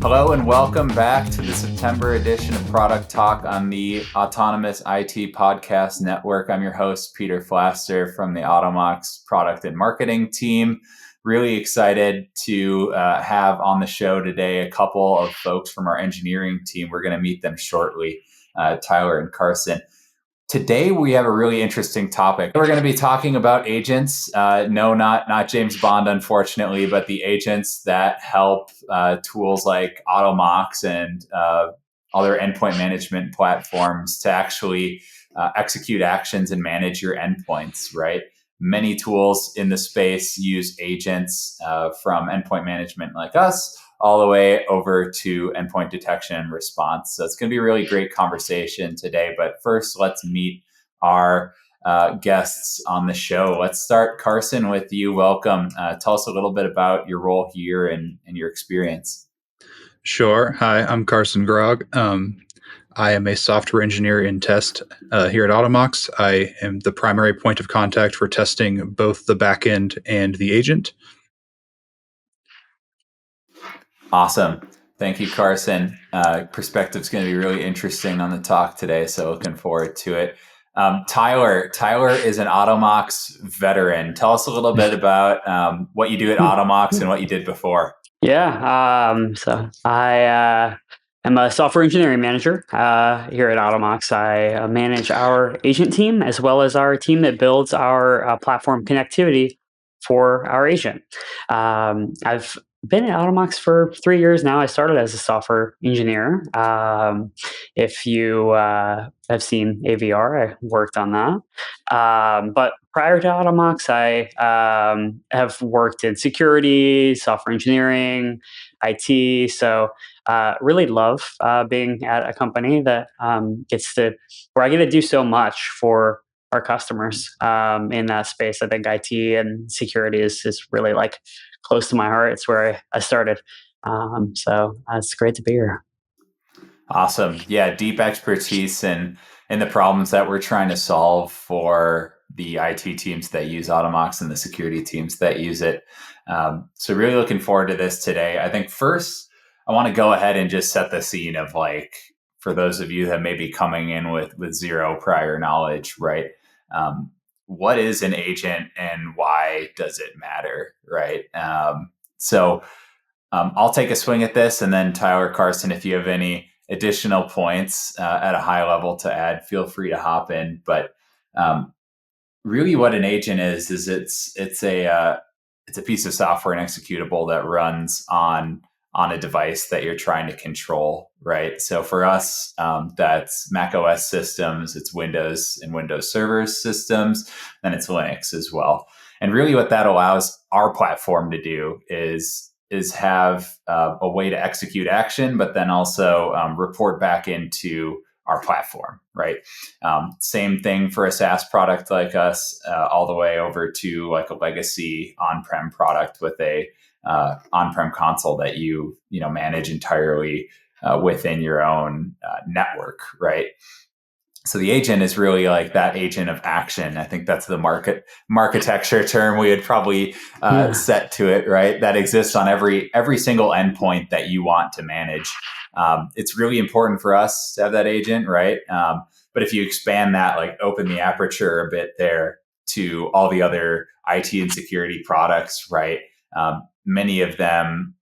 Hello and welcome back to the September edition of Product Talk on the Autonomous IT Podcast Network. I'm your host, Peter Pflaster from the Automox product and marketing team. Really excited to have on the show today a couple of folks from our engineering team. We're going to meet them shortly, Tyler and Carson. Today, we have a really interesting topic. We're going to be talking about agents. No, not James Bond, unfortunately, but the agents that help tools like Automox and other endpoint management platforms to actually execute actions and manage your endpoints, right? Many tools in the space use agents from endpoint management like us all the way over to endpoint detection and response. So it's going to be a really great conversation today. But first, let's meet our guests on the show. Let's start, Carson, with you. Welcome. Tell us a little bit about your role here and your experience. Sure. Hi, I'm Carson Grogg. I am a software engineer in test here at Automox. I am the primary point of contact for testing both the backend and the agent. Awesome. Thank you, Carson. Perspective's going to be really interesting on the talk today, so looking forward to it. Tyler is an Automox veteran. Tell us a little bit about what you do at Automox and what you did before. So I am a software engineering manager here at Automox. I manage our agent team as well as our team that builds our platform connectivity for our agent. I've been at Automox for 3 years now. I started as a software engineer. If you have seen AVR, I worked on that. But prior to Automox, I have worked in security, software engineering, IT. So really love being at a company that where I get to do so much for our customers in that space. I think IT and security is really like close to my heart. It's where I started. So it's great to be here. Awesome. Yeah, deep expertise in the problems that we're trying to solve for the IT teams that use Automox and the security teams that use it. So really looking forward to this today. I think first, I want to go ahead and just set the scene of like, for those of you that may be coming in with zero prior knowledge, right? What is an agent and why does it matter, right? So I'll take a swing at this, and then Tyler, Carson, if you have any additional points at a high level to add, feel free to hop in. But really, what an agent is it's a piece of software and executable that runs on a device that you're trying to control, right? So for us, that's Mac OS systems, it's Windows and Windows Server systems, and it's Linux as well. And really what that allows our platform to do is have a way to execute action, but then also report back into our platform, right? Same thing for a SaaS product like us, all the way over to like a legacy on-prem product with a on-prem console that you manage entirely within your own network, right? So the agent is really like that agent of action. I think that's the marketecture term we would probably set to it, right? That exists on every single endpoint that you want to manage. It's really important for us to have that agent, right? But if you expand that, like open the aperture a bit there to all the other IT and security products, right? Many of them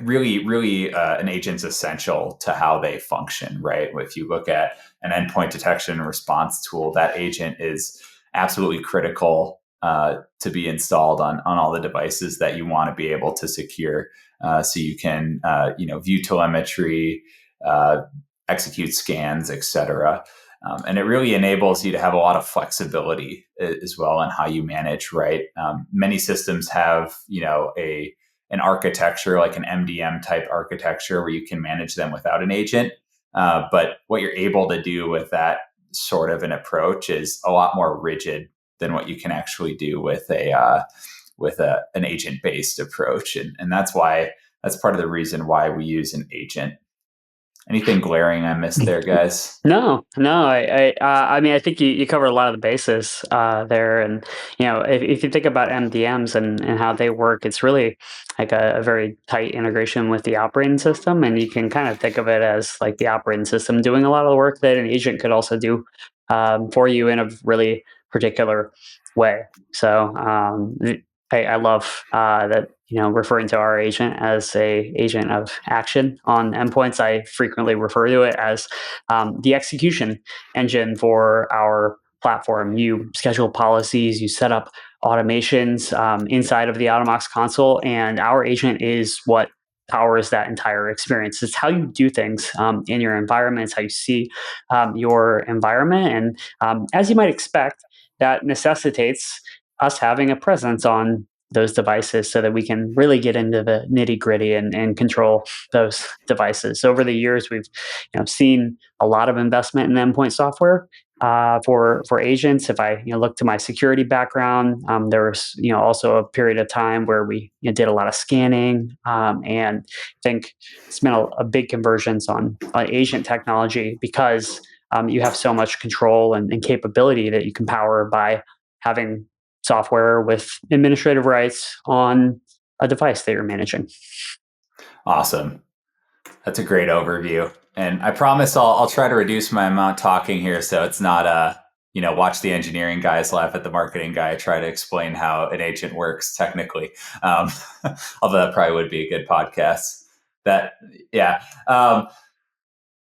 really an agent's essential to how they function, right? If you look at an endpoint detection and response tool, that agent is absolutely critical to be installed on all the devices that you want to be able to secure, so you can view telemetry, execute scans, etc. And it really enables you to have a lot of flexibility as well in how you manage, right? Many systems have, an architecture like an MDM type architecture where you can manage them without an agent. But what you're able to do with that sort of an approach is a lot more rigid than what you can actually do with an agent-based approach. And that's part of the reason why we use an agent. Anything glaring I missed there, guys? No. I mean, I think you cover a lot of the bases there, and if you think about MDMs and how they work, it's really like a very tight integration with the operating system, and you can kind of think of it as like the operating system doing a lot of the work that an agent could also do for you in a really particular way. So I love that referring to our agent as a agent of action on endpoints. I frequently refer to it as the execution engine for our platform. You schedule policies, you set up automations inside of the Automox console, and our agent is what powers that entire experience. It's how you do things in your environment. It's how you see your environment, and as you might expect, that necessitates us having a presence on those devices so that we can really get into the nitty gritty and control those devices. So over the years, we've seen a lot of investment in endpoint software for agents. If I look to my security background, there was also a period of time where we did a lot of scanning, and I think it's been a big convergence on agent technology because you have so much control and capability that you can power by having software with administrative rights on a device that you're managing. Awesome. That's a great overview. And I promise I'll try to reduce my amount talking here so it's not watch the engineering guys laugh at the marketing guy try to explain how an agent works technically. Although that probably would be a good podcast. Yeah.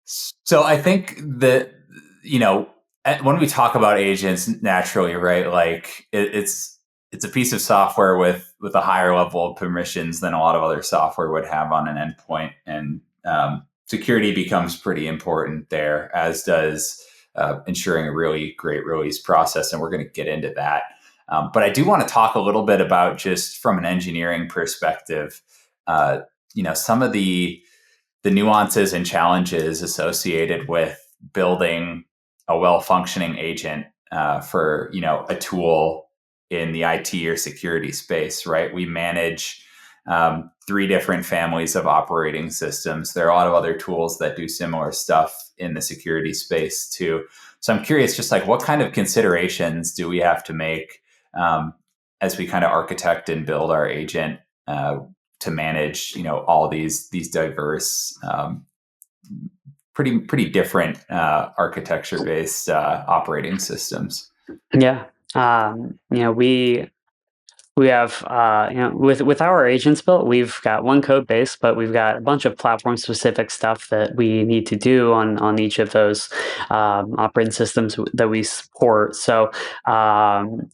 So I think that, when we talk about agents naturally, right, like it's a piece of software with a higher level of permissions than a lot of other software would have on an endpoint. And security becomes pretty important there, as does ensuring a really great release process. And we're going to get into that. But I do want to talk a little bit about, just from an engineering perspective, some of the nuances and challenges associated with building a well-functioning agent for a tool in the IT or security space, right? We manage 3 different families of operating systems. There are a lot of other tools that do similar stuff in the security space too. So I'm curious, just like, what kind of considerations do we have to make as we kind of architect and build our agent to manage, all these diverse, pretty different architecture-based operating systems. Yeah, we have with our agents built, we've got one code base, but we've got a bunch of platform specific stuff that we need to do on each of those operating systems that we support. So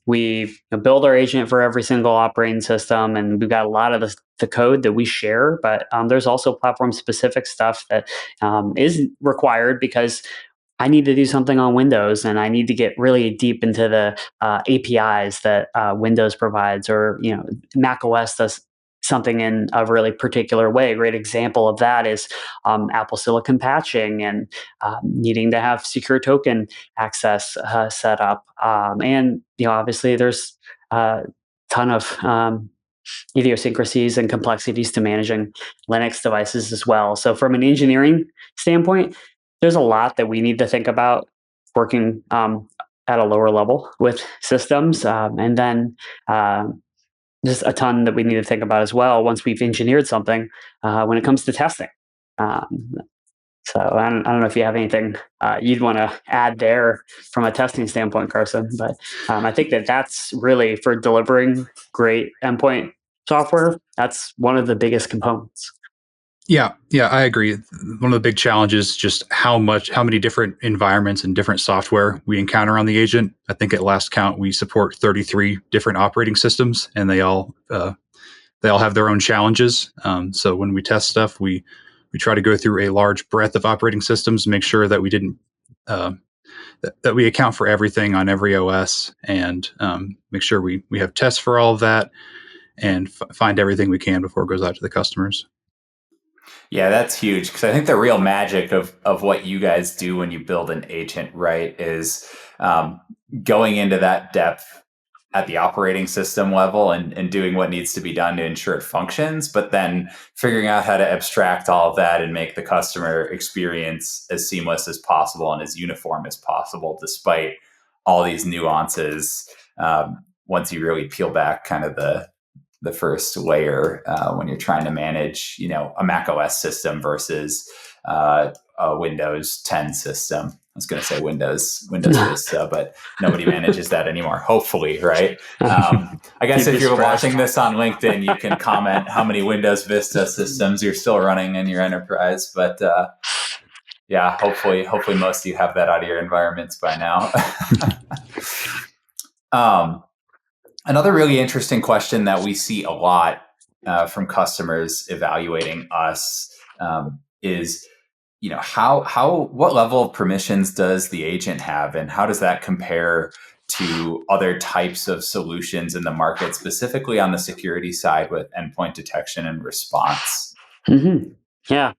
we build our agent for every single operating system, and we've got a lot of the code that we share, but there's also platform specific stuff that is required because I need to do something on Windows, and I need to get really deep into the APIs that Windows provides, or Mac OS does something in a really particular way. A great example of that is Apple Silicon patching and needing to have secure token access set up. And obviously, there's a ton of idiosyncrasies and complexities to managing Linux devices as well. So, from an engineering standpoint, there's a lot that we need to think about working at a lower level with systems, and then there's a ton that we need to think about as well once we've engineered something when it comes to testing. So I don't know if you have anything you'd want to add there from a testing standpoint, Carson, but I think that's really, for delivering great endpoint software, that's one of the biggest components. Yeah, I agree. One of the big challenges is just how many different environments and different software we encounter on the agent. I think at last count we support 33 different operating systems, and they all have their own challenges. So when we test stuff, we try to go through a large breadth of operating systems, make sure that we didn't that we account for everything on every OS, and make sure we have tests for all of that, and find everything we can before it goes out to the customers. Yeah, that's huge, because I think the real magic of what you guys do when you build an agent, right, is going into that depth at the operating system level and doing what needs to be done to ensure it functions, but then figuring out how to abstract all of that and make the customer experience as seamless as possible and as uniform as possible, despite all these nuances. Once you really peel back kind of the first layer, when you're trying to manage, a Mac OS system versus a Windows 10 system. I was going to say Windows Vista, but nobody manages that anymore. Hopefully, right? I guess if you're watching this on LinkedIn, you can comment how many Windows Vista systems you're still running in your enterprise. But yeah, hopefully most of you have that out of your environments by now. Another really interesting question that we see a lot from customers evaluating us is, what level of permissions does the agent have, and how does that compare to other types of solutions in the market, specifically on the security side with endpoint detection and response? Mm-hmm. Yeah.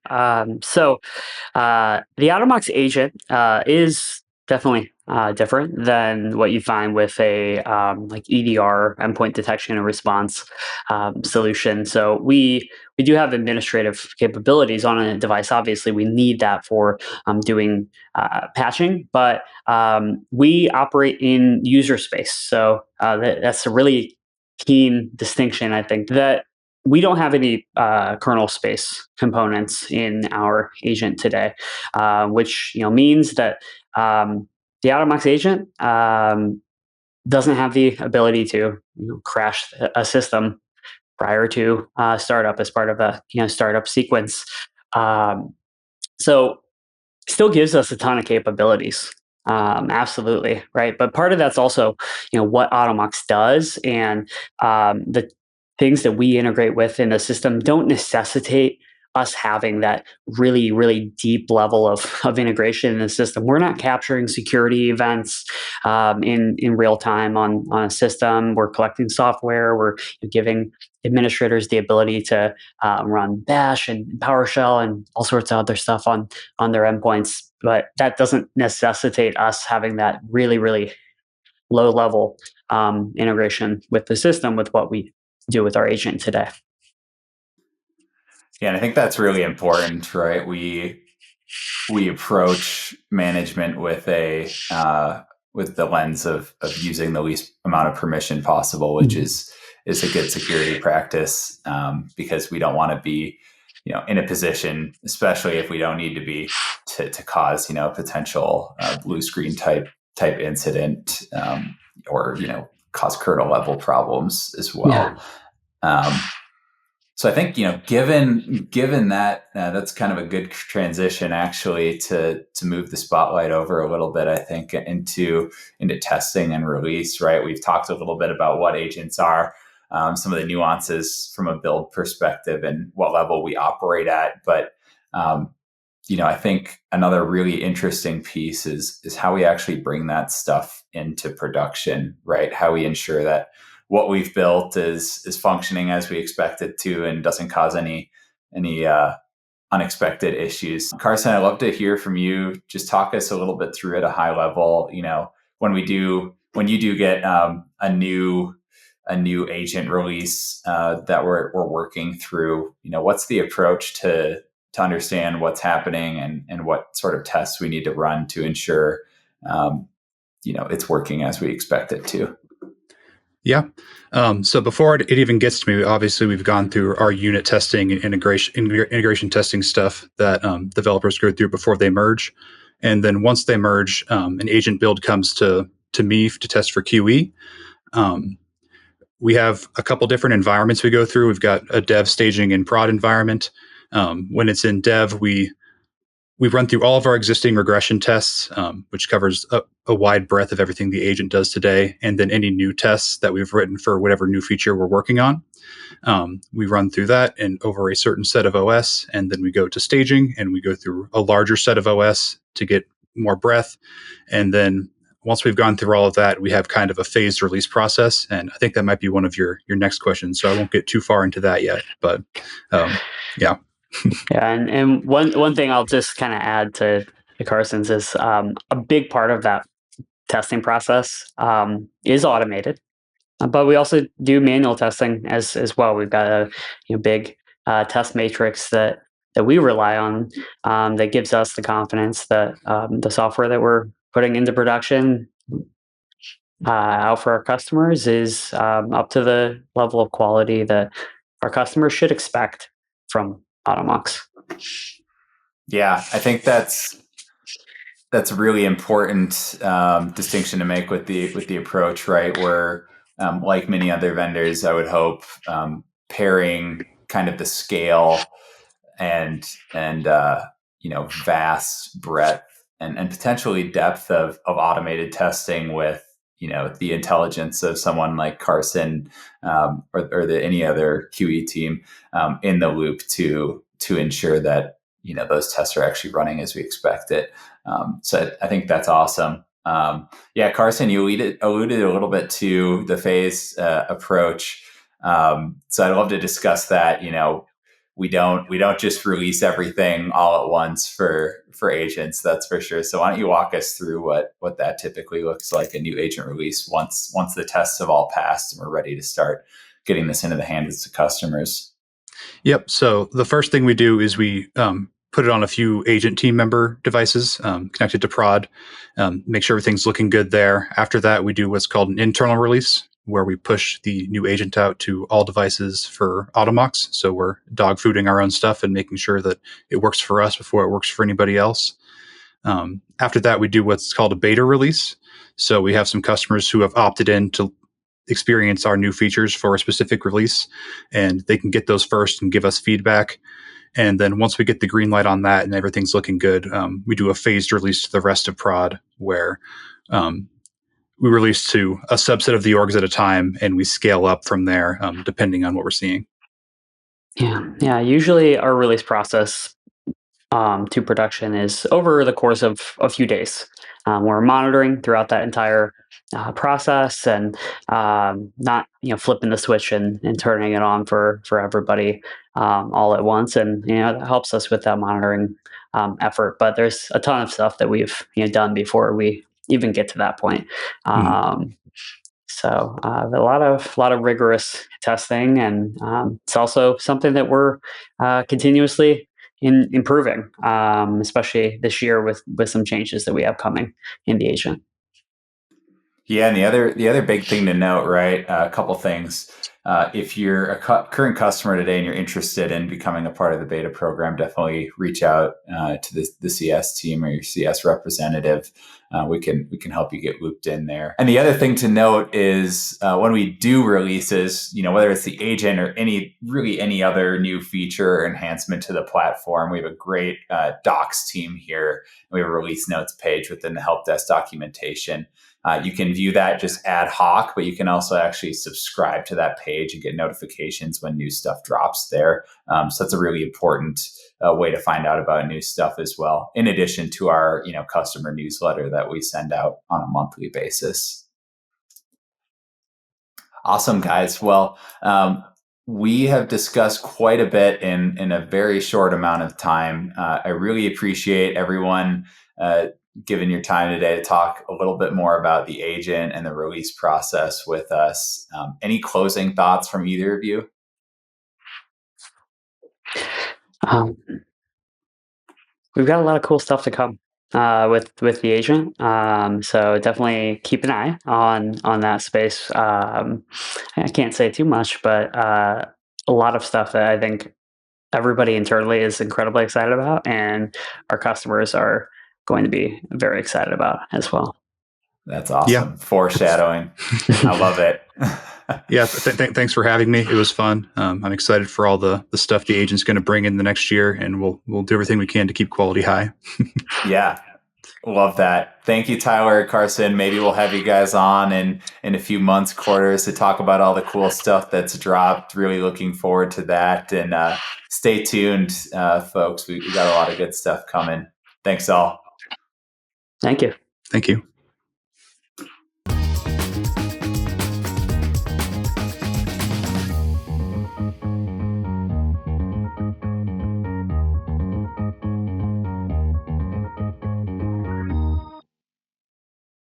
So the Automox agent is definitely different than what you find with a like EDR, endpoint detection and response solution. So we do have administrative capabilities on a device. Obviously, we need that for doing patching, but we operate in user space. So that's a really keen distinction, I think, that we don't have any kernel space components in our agent today, which means that the Automox agent doesn't have the ability to crash a system prior to startup as part of a startup sequence. So still gives us a ton of capabilities. Absolutely, right. But part of that's also, what Automox does, and the things that we integrate with in the system don't necessitate us having that really, really deep level of integration in the system. We're not capturing security events in real time on a system. We're collecting software. We're giving administrators the ability to run Bash and PowerShell and all sorts of other stuff on their endpoints. But that doesn't necessitate us having that really, really low level integration with the system with what we do with our agent today. Yeah, and I think that's really important, right? We approach management with with the lens of using the least amount of permission possible, which is a good security practice, because we don't want to be in a position, especially if we don't need to be, to cause potential blue screen type incident, or cause kernel level problems as well. Yeah. So I think given that, that's kind of a good transition actually to move the spotlight over a little bit. I think into testing and release. Right, we've talked a little bit about what agents are, some of the nuances from a build perspective, and what level we operate at. But I think another really interesting piece is how we actually bring that stuff into production. Right, how we ensure that what we've built is functioning as we expect it to and doesn't cause any unexpected issues. Carson, I'd love to hear from you. Just talk us a little bit through at a high level. When you do get a new agent release that we're working through, what's the approach to understand what's happening and what sort of tests we need to run to ensure it's working as we expect it to. Yeah. So before it even gets to me, obviously we've gone through our unit testing and integration testing stuff that developers go through before they merge. And then once they merge, an agent build comes to me to test for QE. We have a couple different environments we go through. We've got a dev, staging, and prod environment. When it's in dev, we run through all of our existing regression tests, which covers a wide breadth of everything the agent does today, and then any new tests that we've written for whatever new feature we're working on. We run through that and over a certain set of OS, and then we go to staging, and we go through a larger set of OS to get more breadth. And then once we've gone through all of that, we have kind of a phased release process. And I think that might be one of your next questions, so I won't get too far into that yet. But yeah. Yeah, and one thing I'll just kind of add to Carson's is a big part of that testing process is automated. But we also do manual testing as well. We've got a big test matrix that we rely on, that gives us the confidence that the software that we're putting into production out for our customers is up to the level of quality that our customers should expect from Automox. Yeah, I think that's a really important distinction to make with the approach, right? Where, like many other vendors, I would hope pairing kind of the scale and vast breadth and potentially depth of automated testing with the intelligence of someone like Carson, or any other QE team in the loop to ensure that those tests are actually running as we expect it. So I think that's awesome. Yeah, Carson, you alluded a little bit to the phase approach. So I'd love to discuss that. We don't just release everything all at once for agents, that's for sure. So why don't you walk us through what that typically looks like, a new agent release once the tests have all passed and we're ready to start getting this into the hands of customers. Yep. So the first thing we do is we put it on a few agent team member devices connected to prod, make sure everything's looking good there. After that, we do what's called an internal release, where we push the new agent out to all devices for Automox. So we're dog fooding our own stuff and making sure that it works for us before it works for anybody else. After that, we do what's called a beta release. So we have some customers who have opted in to experience our new features for a specific release, and they can get those first and give us feedback. And then once we get the green light on that and everything's looking good, we do a phased release to the rest of prod, where we release to a subset of the orgs at a time, and we scale up from there, depending on what we're seeing. Yeah. Usually our release process to production is over the course of a few days. We're monitoring throughout that entire process, and not flipping the switch and turning it on for everybody all at once. And that helps us with that monitoring effort. But there's a ton of stuff that we've done before we even get to that point. So a lot of rigorous testing, and it's also something that we're continuously improving, especially this year with some changes that we have coming in the agent. Yeah, and the other big thing to note, right? A couple things. If you're a current customer today and you're interested in becoming a part of the beta program, definitely reach out to the CS team or your CS representative. We can help you get looped in there. And the other thing to note is when we do releases, whether it's the agent or any other new feature or enhancement to the platform, we have a great docs team here. We have a release notes page within the help desk documentation. You can view that just ad hoc, but you can also actually subscribe to that page and get notifications when new stuff drops there. So that's a really important way to find out about new stuff as well, in addition to our customer newsletter that we send out on a monthly basis. Awesome, guys. Well, we have discussed quite a bit in a very short amount of time. I really appreciate everyone given your time today to talk a little bit more about the agent and the release process with us. Any closing thoughts from either of you? We've got a lot of cool stuff to come with the agent. So definitely keep an eye on that space. I can't say too much, but a lot of stuff that I think everybody internally is incredibly excited about, and our customers are going to be very excited about as well. That's awesome. Yeah. Foreshadowing. I love it. Yeah. Thanks for having me. It was fun. I'm excited for all the stuff the agent's going to bring in the next year, and we'll do everything we can to keep quality high. Yeah. Love that. Thank you, Tyler, Carson. Maybe we'll have you guys on in a few months, quarters, to talk about all the cool stuff that's dropped. Really looking forward to that. And stay tuned, folks. We got a lot of good stuff coming. Thanks all. Thank you. Thank you.